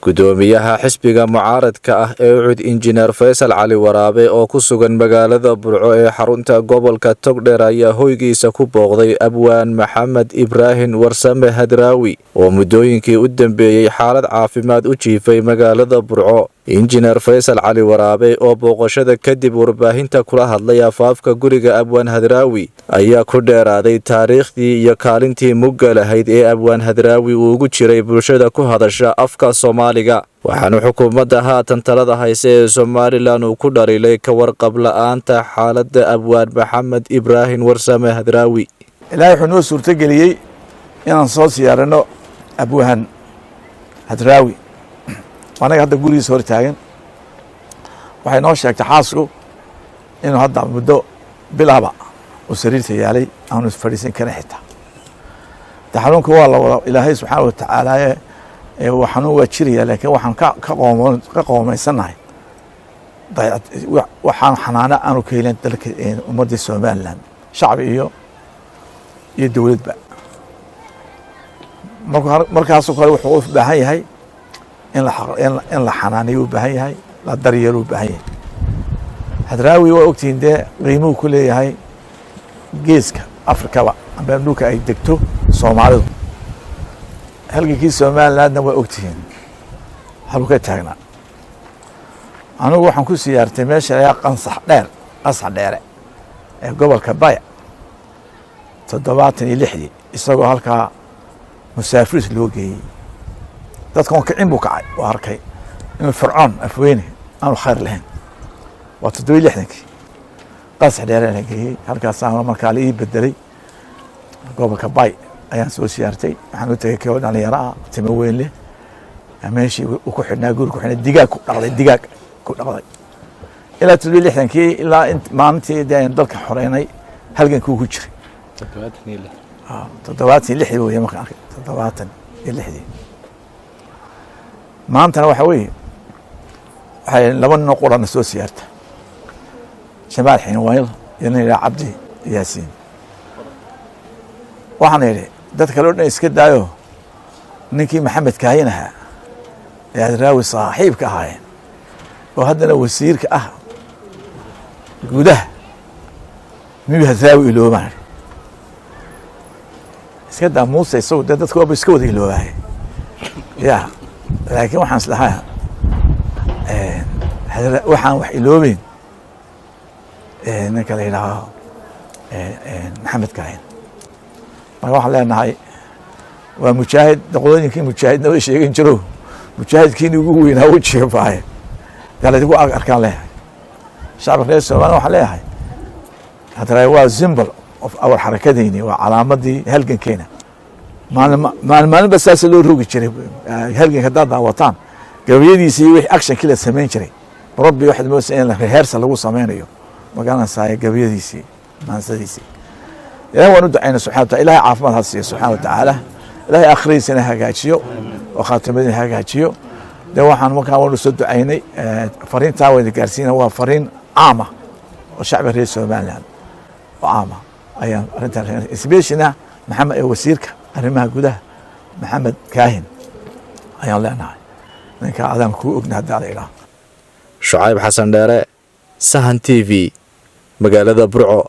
gudoomiyaha xisbiga mucaaradka ah ee ucud injineer Faysal Cali Waraabe oo ku sugan magaalada Burco ee xarunta gobolka Togdheer ayaa hoygiisa ku booqday abwaan Maxamed Ibraahin Warsame Hadraawi oo muddooyinkii u dambeeyay xaalad caafimaad u jiifay magaalada Burco. injineer Faysal Cali Waraabe oo booqashada kadib warbaahinta kula hadlay afaafka guriga abwaan Hadraawi ayaa ku dheeraaday taariikhdii iyo kaalintii mugga lahayd ee abwaan Hadraawi uu ugu jiray bulshada ku hadasha afka Soomaaliga. waxaana xukuumadda haatan talada haysa ee Somaliland uu ku dhaliilay ka warqab la'aanta xaaladda abwaan Maxamed Ibraahin Warsame Hadraawi. ilaahay wuxuu noo suurtageliyey inaan soo siyaarano abwaan Hadraawi. anaga hadda gurigiisa hor taagan waxay noo sheegtay xaasku inuu hadda muddo bilaaba uu sariirta yaalay aanu fadhiisan karin xitaa. xanuunka waa la wada ilaahay subxaanahu watacaala xanuun waa jiraya laakiin waxaan ka qoomaysanahay waxaan xanaano aanu ka helin dalka ummadda Somaliland shacbi iyo dowladba. markaasoo kale wuxuu u baahan yahay in la xanaaniyo u baahan yahay, la daryeelo u baahan yahay. Hadraawi waa ogtihiin dee qiimuhu ku leeyahay geeska Afrikaba ama dhulka ay degto Soomaalidu. halkii Somalilandna waa ogtihiin halku ka taagnaa. anigu waxaan ku siyaartay meesha ayaa qansax dheere ee gobolka Baya 76 isagoo halkaa musaafiris loo geeyey. dadkan kicin buu kacay oo arkay inuu fircoon afweyne aanu khayr lahayn. waa 67 qansax dheere la geeyey halkaas markaa la ii bedelay gobolka Bay ayaan soo siyaartay. waxaan u tagay koox dhalinyaro ah timo weyn leh meeshii uu ku xidhnaa guriga ku xidhnaa digaag ku dhaqday ilaa 67 ilaa maalintii dalka xoreynay halgankii ku jiray 76 weeye markaan arkay 76 maantana waxa weeye waxay laba nin oo quraan soo siyaarta Jamaal Xinwayl iyo nin Cabdi Yaasiin. waxaan yidhi dad kale oo dhan iska daayo ninkii Maxamed Kaahin ahaa ee Hadraawi saaxiibka ahaayeen oo haddana wasiirka ah gudaha miyuu Hadraawi iloomaan iska daa Muuse isagoo dadka waa iska wada iloobaay ya laakiin waxaan islahaa waxaan wax iloobeen ninka la yidhaaho Maxamed Kaahin. marka waxaan leenahay waa mujaahid daqooyinkii mujaahidna way sheegan jiro mujaahidkiina ugu weynaa u jeefaaye galadi ku arkaan leeyahay shacabka reer Soomaaliya waxaan leeyahay Hadraawi waa symbol of our xarakadeyni waa calaamadii halgankeena. maalin bas saas loo rogi jiray halganka dad wataan gabayadiisa iyo wixii action kila sameyn jiray rabbi waxad moosaa in rehearsal lagu sameynayo magaalada saaya gabayadiisa maansadiisa. ilaahay waan u ducaynaa subxaanahu wa ta'aala ilaahay caafimaad ha siiyo subxaanahu wa ta'aala ilaahay akhriisana hagaajiyo oo khaatimadina hagaajiyo. de waxaan markaa waan soo ducaynay fariintaa wada gaarsiina waa fariin caam ah oo shacabka reer Somaliland oo caam ah ayaan arintan isbeeshina maxamed wasiirka arrimaha gudaha Maxamed Kaahin ayaan leenahay ninka adan ku ognahay dalka. Shucayb Xasan Dheere, Sahan TV, magaalada Burco.